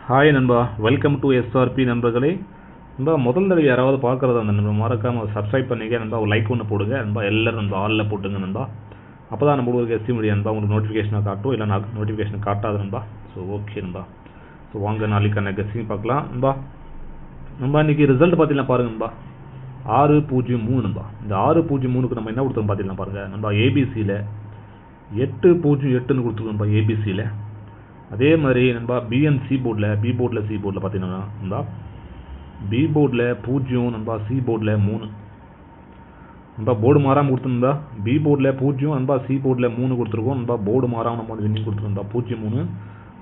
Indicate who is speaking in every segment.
Speaker 1: Hi நண்பா, welcome to SRP நண்பர்களே. நண்பா, முதல் தடவை யாராவது பார்க்குறதா அந்த நண்பா மறக்காமல் சப்ஸ்கிரைப் பண்ணிக்க நண்பா. ஒரு லைக் ஒன்று போடுங்க நண்பா. எல்லோரும் நண்பா ஆளில் போட்டுங்க நண்பா. அப்போ தான் நம்ம ஒரு எஸ்டி முடியும் நண்பா. உங்களுக்கு நோட்டிஃபிகேஷனாக காட்டும், இல்லை நோட்டிஃபிகேஷன் காட்டாது நண்பா. ஸோ ஓகே நண்பா. ஸோ வாங்க நாளைக்கான கெஸ்டிங் பார்க்கலாம் நண்பா. நண்பா இன்றைக்கி ரிசல்ட் பார்த்தீங்கன்னா பாருங்க நண்பா, 603 நண்பா. இந்த 603க்கு நம்ம என்ன கொடுத்தோம் பார்த்தீங்கன்னா பாருங்கள் நண்பா. ஏபிசியில் 808ன்னு கொடுத்துருக்கோம் நண்பா. ஏபிசியில் அதே மாதிரி நண்பா பிஎன்சி போர்டில் சி போர்டில் பார்த்தீங்கன்னா நண்பா பி போர்டில் 0 நண்பா. சி போர்டில் 3 நண்பா. போர்டு மாறாமல் கொடுத்துருந்தா பி போர்டில் 0 நண்பா. சி போர்டில் 3 கொடுத்துருக்கோம் நண்பா. போர்டு மாறாமல் நம்ம வந்து வின்னிங் கொடுத்துருந்தா 0-3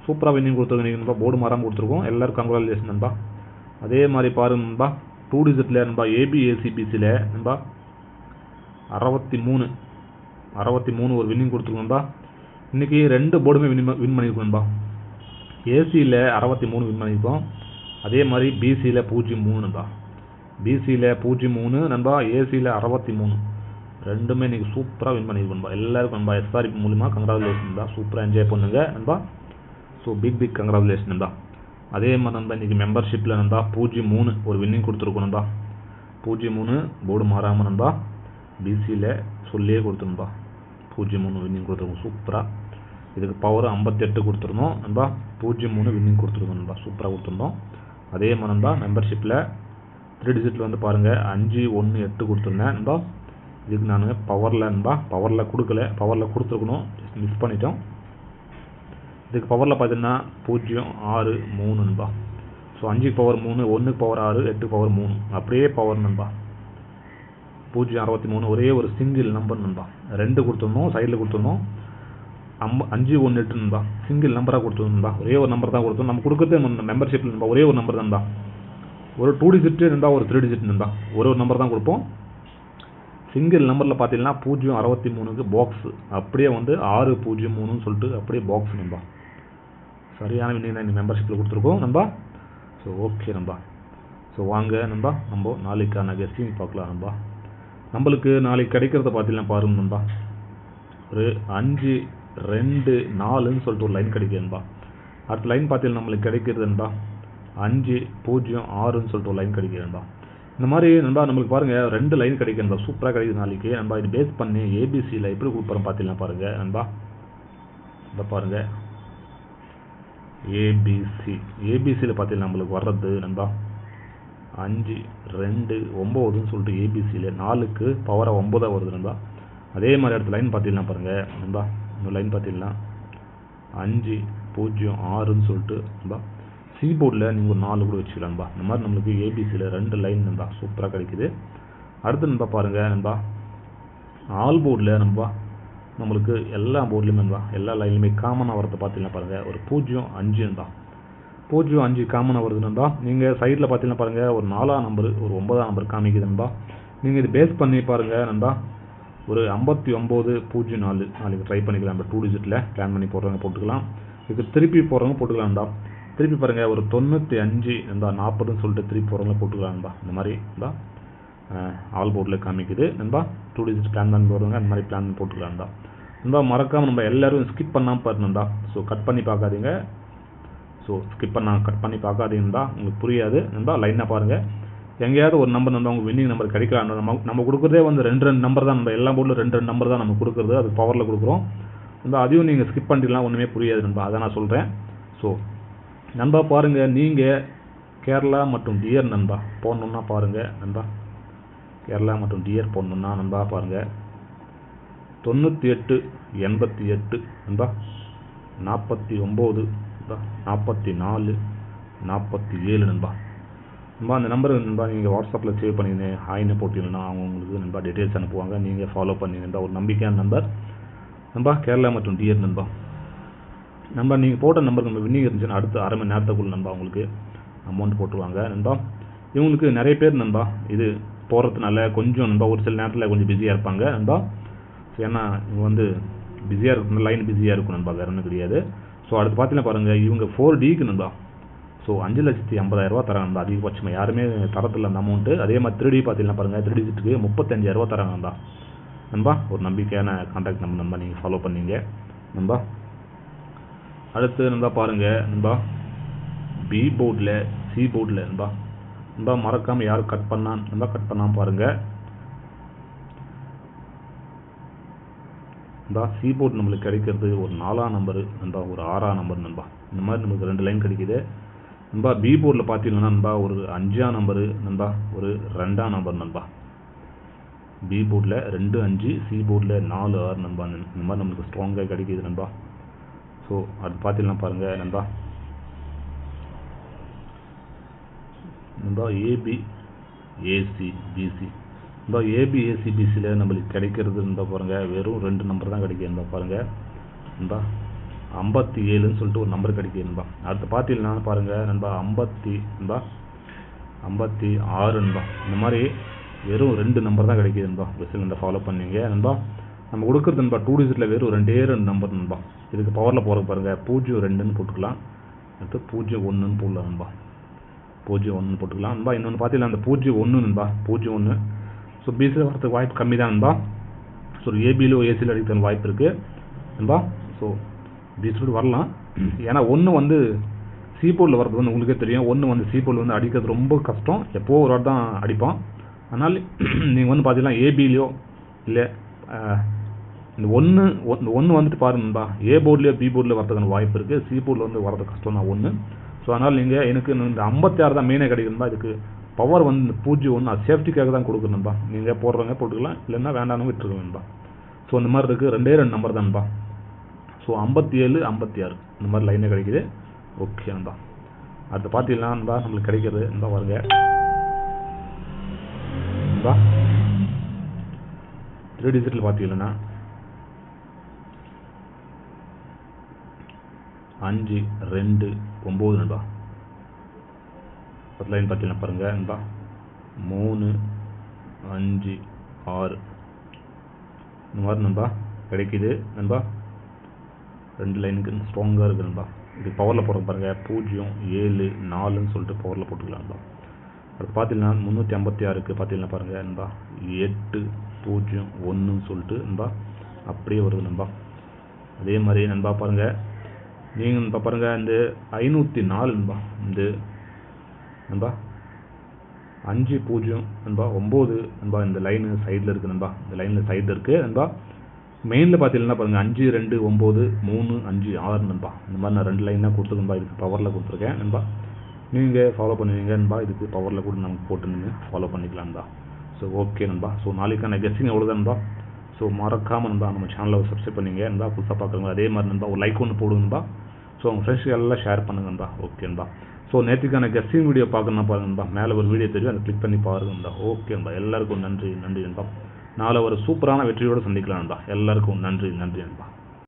Speaker 1: சூப்பராக வின்னிங் கொடுத்துருக்கோம் நண்பா. போர்டு மாறாமல் கொடுத்துருக்கோம். எல்லாரும் கங்க்ராச்சுலேஷன் நண்பா. அதே மாதிரி பாருங்க நண்பா, 2 டிஜிட்டில் நண்பா ஏபிஏசிபிசியில் நண்பா 63 ஒரு வின்னிங் கொடுத்துருக்கோம் நண்பா. இன்றைக்கி 2 போர்டுமே வின் பண்ணியிருக்கோம் நண்பா. ஏசியில் 63 வின் பண்ணியிருக்கோம். அதே மாதிரி பிசியில் 0-3 நண்பா. பிசியில் 0-3 நண்பா. ஏசியில் 63 ரெண்டுமே இன்றைக்கி சூப்பராக வின் பண்ணியிருக்கோம் நண்பா. எல்லாருக்கும் நண்பா எஸ்ஆர்பி மூலிமா கங்க்ராச்சுலேஷன் நண்பா. சூப்பராக என்ஜாய் பண்ணுங்க நண்பா. ஸோ பிக் கங்க்ராச்சுலேஷன் நண்பா. அதே மாதிரி நண்பா இன்றைக்கி மெம்பர்ஷிப்பில் நண்பா 0-3 ஒரு வின்னிங் கொடுத்துருக்கோம் நண்பா. 0-3 போர்டு மாறாமல் நண்பா. பிசியில் சொல்லியே கொடுத்துருந்தா 0-3 வின்னிங் கொடுத்துருக்கோம். சூப்பராக இதுக்கு பவர் 58 கொடுத்துருந்தோம் நண்பா. 0-3 வின்னிங் கொடுத்துருக்கோம் நண்பா. சூப்பராக கொடுத்துருந்தோம். அதே மாதிரி நண்பா மெம்பர்ஷிப்பில் 3 டிஜிட்டில் வந்து பாருங்கள் 518 கொடுத்துருந்தேன் நண்பா. இதுக்கு நான் பவரில் நண்பா பவரில் கொடுக்கல, பவரில் கொடுத்துருக்கணும், மிஸ் பண்ணிட்டோம். இதுக்கு பவரில் பார்த்தீங்கன்னா 063 நண்பா. ஸோ 5க்கு பவர் 3, 1க்கு பவர் 6, 8க்கு பவர் 3 அப்படியே பவர் நண்பா. 063 ஒரே ஒரு சிங்கிள் நம்பர் நண்பா. 2 கொடுத்துருந்தோம், சைடில் கொடுத்துருந்தோம். 518 நண்பா சிங்கிள் நம்பராக கொடுத்துருந்தோம் நண்பா. ஒரே ஒரு நம்பர் தான் கொடுத்தோம். நம்ம கொடுக்குறது மெம்பர்ஷிப்பில் நண்பா ஒரே ஒரு நம்பர் தான் நண்பா. ஒரு 2 டிஜிட் நண்பா, ஒரு 3 டிஜிட் நண்பா. ஒரு நம்பர் தான் கொடுப்போம். சிங்கிள் நம்பரில் பார்த்தீங்கன்னா 063க்கு பாக்ஸ் அப்படியே வந்து 603ன்னு சொல்லிட்டு அப்படியே பாக்ஸ் நண்பா. சரியான வின்னிங் தான் இந்த மெம்பர்ஷிப்பில் கொடுத்துருக்கோம் நண்பா. ஸோ ஓகே நண்பா. ஸோ வாங்க நண்பா நம்ம நாளைக்கான கெஸ்டிங் பார்க்கலாம் நண்பா. நம்மளுக்கு நாளைக்கு கிடைக்கிறத பார்த்தீங்கன்னா பாருங்க நண்பா, ஒரு 5-2-4ன்னு சொல்லிட்டு ஒரு லைன் கிடைக்குதுன்பா. அடுத்த லைன் பார்த்தீங்கன்னா நம்மளுக்கு கிடைக்கிறதுன்பா 5-0-6ன்னு சொல்லிட்டு ஒரு லைன் கிடைக்குதுன்பா. இந்த மாதிரி நண்பா நம்மளுக்கு பாருங்கள் 2 லைன் கிடைக்குதுன்பா. சூப்பராக கிடைக்குது நாளைக்கு நண்பா. இது பேஸ் பண்ணி ஏபிசியில் எப்படி கொடுப்போம் பார்த்தீங்கன்னா பாருங்கள் நண்பா. இதை பாருங்கள் ஏபிசியில் பார்த்தீங்கன்னா நம்மளுக்கு வர்றது நண்பா 5-2-9ன்னு சொல்லிட்டு ஏபிசியில் 4க்கு பவராக 9 வருது நண்பா. அதே மாதிரி அடுத்த லைன் பார்த்தீங்கன்னா பாருங்கள் நண்பா, இந்த லைன் பார்த்தீங்கன்னா 5-0-6ன்னு சொல்லிட்டு நண்பா. சி போர்டில் நீங்கள் ஒரு 4 கூட வச்சுக்கலாம் நண்பா. இந்த மாதிரி நம்மளுக்கு ஏபிசியில் 2 லைன் நண்பா சூப்பராக கிடைக்குது. அடுத்து நண்பா பாருங்கள் நண்பா, ஆல் போர்டில் நண்பா நம்மளுக்கு எல்லா போர்ட்லேயுமே நண்பா எல்லா லைன்லையுமே காமனாக வரது பார்த்தீங்கன்னா பாருங்கள் ஒரு 0-5 நண்பா. 0-5 காமனாக வருது நண்பா. நீங்கள் சைடில் பார்த்தீங்கன்னா பாருங்கள் ஒரு 4ஆம் நம்பர், ஒரு 9ஆம் நம்பர் காமிக்குது நண்பா. நீங்கள் இது பேஸ் பண்ணி பாருங்கள் நண்பா ஒரு 59-04 நாளைக்கு ட்ரை பண்ணிக்கலாம். நம்ம 2 டிஜிட்டில் பிளான் பண்ணி போடுறவங்க போட்டுக்கலாம். இதுக்கு திருப்பி போடுறவங்க போட்டுக்கலாம்டா. திருப்பி பாருங்கள் ஒரு 95 நண்பா 40ன்னு சொல்லிட்டு திருப்பி போடுறவங்க போட்டுக்கலாம்டா. இந்த மாதிரி நண்பா ஆல் போர்டில் காமிக்குது நண்பா. 2 டிஜிட் பிளான் பண்ணி போடுறவங்க அந்த மாதிரி பிளான் பண்ணி போட்டுக்கலாம்டா நண்பா. மறக்காமல் நம்ம எல்லோரும் ஸ்கிப் பண்ணாமல் பாருங்கண்டா. ஸோ கட் பண்ணி பார்க்காதீங்க. ஸோ கட் பண்ணி பார்க்காதீங்கடா, உங்களுக்கு புரியாது நண்பா. லைனாக பாருங்கள். எங்கேயாவது ஒரு நம்பர் நண்பா உங்கள் வின்னிங் நம்பர் கிடைக்கலாம். நம்ம கொடுக்குறதே வந்து 2 நம்பர் தான் நண்பா. எல்லா போர்டில் 2 நம்பர் தான் நம்ம கொடுக்குறது. அது பவரில் கொடுக்குறோம் நண்பா. அதையும் நீங்கள் ஸ்கிப் பண்ணிடலாம், ஒன்றுமே புரியாது நண்பா. அதான் நான் சொல்கிறேன். ஸோ நண்பா பாருங்கள், நீங்கள் கேரளா மற்றும் டியர் நண்பா போடணுன்னா பாருங்கள் நண்பா. கேரளா மற்றும் டியர் போடணுன்னா நண்பா பாருங்கள் 98-88 நண்பா, 49 நண்பா, 44-47 நண்பா. நண்பா அந்த நம்பர் நண்பா நீங்கள் வாட்ஸ்அப்பில் சேவ் பண்ணிங்க, ஹாய்னு போட்டிங்கன்னா அவங்க உங்களுக்கு நண்பா டீட்டெயில்ஸ் அனுப்புவாங்க. நீங்கள் ஃபாலோ பண்ணி நண்பா. ஒரு நம்பிக்கையான நம்பர் நண்பா. கேரளா மற்றும் டியர் நண்பா. நண்பா நீங்கள் போட்ட நம்பருக்கு நம்ம வின்னிங் இருந்துச்சுன்னா அடுத்து அரை மணி நேரத்துக்குள்ள நண்பா உங்களுக்கு அமௌண்ட் போட்டுருவாங்க நண்பா. இவங்களுக்கு நிறைய பேர் நண்பா இது போடுறதுனால கொஞ்சம் நண்பா ஒரு சில நேரத்தில் கொஞ்சம் பிஸியாக இருப்பாங்க நண்பா. ஏன்னா இவங்க வந்து பிஸியாக இருக்கும், லைன் பிஸியாக இருக்கும் நண்பா, வேறு ஒன்றும் கிடையாது. ஸோ அடுத்து பார்த்தீங்கன்னா பாருங்கள் இவங்க 4Dக்கு நண்பா. ஸோ 5,50,000 தராங்க நண்பா. அதிகபட்சமாக யாருமே தரத்தில் அந்த அமௌண்ட்டு. அதே மாதிரி 3D பார்த்தீங்கன்னா பாருங்கள் 3 டிஜிட்டுக்கு 35,000 தராங்க நண்பா. நண்பா ஒரு நம்பிக்கையான கான்டாக்ட் நம்பர் நண்பா, நீங்கள் ஃபாலோ பண்ணீங்க நண்பா. அடுத்து நண்பா பாருங்கள் நண்பா பி போர்டில் சி போர்டில் நண்பா நண்பா மறக்காமல் யாரும் கட் பண்ணாமல் பாருங்கள். நண்பா சி போர்டு நம்மளுக்கு கிடைக்கிறது ஒரு 4ஆம் நம்பரு நண்பா, ஒரு 6ஆம் நம்பர் நண்பா. இந்த மாதிரி நமக்கு 2 லைன் கிடைக்குது நண்பா. பி போர்டில் பார்த்தீங்கன்னா நண்பா ஒரு 5ஆம் நம்பரு நண்பா, ஒரு 2ஆம் நம்பர் நண்பா. பி போர்டில் 2 5, சி போர்டில் 4 6 நண்பா. இந்த மாதிரி நம்மளுக்கு ஸ்ட்ராங்காக கிடைக்கிது நண்பா. ஸோ அது பார்த்தீங்கன்னா பாருங்கள் நண்பா. நண்பா ஏபி ஏசி பிசி நண்பா, ஏபி ஏசி பிசியில் நம்மளுக்கு கிடைக்கிறது நண்பா பாருங்கள், வெறும் 2 நம்பர் தான் கிடைக்கிது நண்பா பாருங்கள் நண்பா. 57ன்னு சொல்லிட்டு ஒரு நம்பர் கிடைக்கிது நண்பா. அடுத்து பார்த்தீங்கன்னா பாருங்கள் நண்பா 56 நண்பா. இந்த மாதிரி வெறும் 2 நம்பர் தான் கிடைக்கிது நண்பா. பெஸ்ட் நண்பா ஃபாலோ பண்ணீங்க நண்பா. நம்ம கொடுக்குறது நண்பா 2 டிஜிட்டில் வெறும் 2 நம்பர் நண்பா. இதுக்கு பவரில் போகிற பாருங்கள் 02ன்னு போட்டுக்கலாம், அடுத்து 01ன்னு போடலாம் நண்பா. 01ன்னு போட்டுக்கலாம் நண்பா. இன்னொன்று பார்த்தீங்கன்னா அந்த 01 நண்பா, 01. ஸோ பிசியில் வரதுக்கு வாய்ப்பு கம்மி தான் நண்பா. ஸோ ஏபியிலோ ஏசியில் அடிக்கிறதுக்கு வாய்ப்பு இருக்குது நண்பா. ஸோ பிசியோடு வரலாம், ஏன்னா 1 வந்து சி போர்டில் வரது வந்து உங்களுக்கே தெரியும். 1 வந்து சி போர்டில் வந்து அடிக்கிறது ரொம்ப கஷ்டம், எப்போ ஒரு வாட்டி தான் அடிப்போம். அதனால் நீங்கள் வந்து பார்த்தீங்கன்னா ஏபிலையோ இல்லை இந்த 1 வந்துட்டு பாருங்க நண்பா, ஏ போர்ட்லேயோ பி போர்டில் வரதுக்கான வாய்ப்பு இருக்குது. சி போர்டில் வந்து வரது கஷ்டம் தான் 1. ஸோ அதனால் நீங்கள் எனக்கு இந்த 56 தான் மெயினாக கிடைக்குதுன்பா. இதுக்கு பவர் வந்து 01, அது சேஃப்டிக்காக தான் கொடுக்கணும்பா. நீங்கள் போடுறவங்க போட்டுக்கலாம், இல்லைன்னா வேண்டாம்னு விட்டுருக்கணும்பா. ஸோ இந்த மாதிரி இருக்குது, 2 நம்பர் தான்பா. ஸோ 57 56 இந்த மாதிரி லைனே கிடைக்குது. ஓகே நண்பா. அடுத்து பார்த்தீங்கன்னா நண்பா நம்மளுக்கு கிடைக்கிறது நண்பா பாருங்க நண்பா 3 டிஜிட்டில் பார்த்தீங்கன்னா 5 2 9 நண்பா. பத்து லைன் பார்த்தீங்கன்னா பாருங்க நண்பா 3 5 6 இந்த மாதிரி நண்பா கிடைக்குது நண்பா. 2 லைனுக்கு ஸ்ட்ராங்காக இருக்குது நண்பா. இது பவரில் போடுறது பாருங்கள் 0 7 4ன்னு சொல்லிட்டு பவரில் போட்டுக்கலாம் நண்பா. அடுத்து பார்த்தீங்கன்னா 356க்கு பார்த்தீங்கன்னா பாருங்கள் நண்பா 8 0 1ன்னு சொல்லிட்டு நண்பா அப்படியே வருது நண்பா. அதே மாதிரி நண்பா பாருங்கள் நீங்கள் நண்பா பாருங்கள் இந்த 504 நண்பா, இந்த நண்பா 5 0 நண்பா 9 நண்பா. இந்த லைனு சைடில் இருக்குது நண்பா, இந்த லைனில் சைடில் இருக்குது நண்பா. மெயினில் பார்த்தீங்கன்னா பாருங்கள் 5 2 9 3 5 6 நண்பா. இந்த மாதிரி நான் 2 லைன் தான் கொடுத்துருக்கேன்பா. இதுக்கு பவரில் கொடுத்துருக்கேன் நண்பா. நீங்கள் ஃபாலோ பண்ணுவீங்க நண்பா. இதுக்கு பவரில் கூட நமக்கு போட்டு நீங்கள் ஃபாலோ பண்ணிக்கலாம் நண்பா. ஸோ ஓகே நண்பா. ஸோ நாளைக்கான கெஸ்ஸிங் எவ்வளோதான் நண்பா. ஸோ மறக்காமல் நண்பா நம்ம சேனலை சப்ஸ்கிரைப் பண்ணிங்க நண்பா. புதுசாக பார்க்குறவங்க அதே மாதிரி நண்பா ஒரு லைக் ஒன்று போடுங்க நண்பா. ஸோ உங்கள் ஃப்ரெண்ட்ஸ்க்கு எல்லாம் ஷேர் பண்ணுங்க நண்பா. ஓகே நண்பா. ஸோ நேற்றுக்கான கெஸ்ஸிங் வீடியோ பார்க்கணும்னா பாருங்க நண்பா, மேலே ஒரு வீடியோ தெரியும், அதை கிளிக் பண்ணி பாருங்க நண்பா. ஓகே நண்பா. எல்லாருக்கும் நன்றி நன்றி நண்பா. நாளை ஒரு சூப்பரான வெற்றியோடு சந்திக்கலாம் நண்பா. எல்லாருக்கும் நன்றி நன்றி நண்பா.